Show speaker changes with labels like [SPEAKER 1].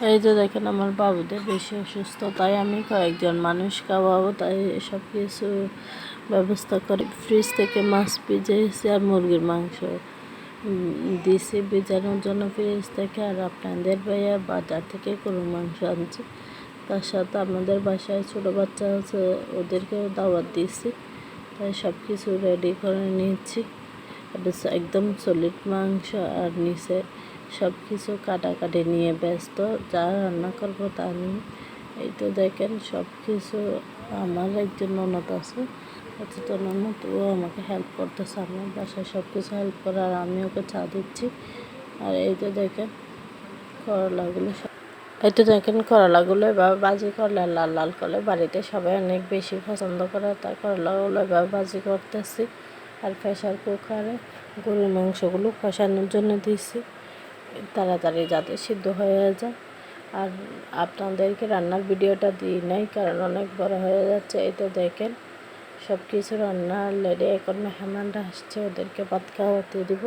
[SPEAKER 1] এই যে দেখেন আমার বাবুদের বেশি অসুস্থ, তাই আমি কয়েকজন মানুষ খাওয়াবো, তাই সব কিছু ব্যবস্থা করে ফ্রিজ থেকে মাছ ভিজিয়েছি আর মুরগির মাংস দিয়েছি ভিজানোর জন্য ফ্রিজ থেকে। আর আপনাদের ভাইয়া বাজার থেকে গরুর মাংস আনছি, তার সাথে আমাদের বাসায় ছোটো বাচ্চা আছে, ওদেরকেও দাওয়াত দিয়েছি, তাই সব কিছু রেডি করে নিচ্ছি। একদম সলিড মাংস আর নিচে সব কিছু কাটাকাটি নিয়ে ব্যস্ত, যা রান্না করবো তা নিয়ে। এই তো দেখেন সব কিছু। আমার একজন ননদ আছে, তো ননদ ও আমাকে হেল্প করতেছে, আমার বাসায় সব কিছু হেল্প করে, আর আমি ওকে চা দিচ্ছি। আর এই তো দেখেন করলাগুলো, এই তো দেখেন করলাগুলো এভাবে ভাজি করলে লাল লাল করলে বাড়িতে সবাই অনেক বেশি পছন্দ করে, তাই করলাগুলো এভাবে ভাজি করতেছি। আর প্রেশার কুকারে গরুর মাংসগুলো কষানোর জন্য দিয়েছি, তাড়াতাড়ি যাতে সিদ্ধ হয়ে যায়। আর আপনাদেরকে রান্নার ভিডিওটা দিই নাই, কারণ অনেক বড় হয়ে যাচ্ছে। এই তো দেখেন সব কিছু রান্না রেডি, এখন মেহমানরা আসছে, ওদেরকে ভাত খাওয়াতে দিব।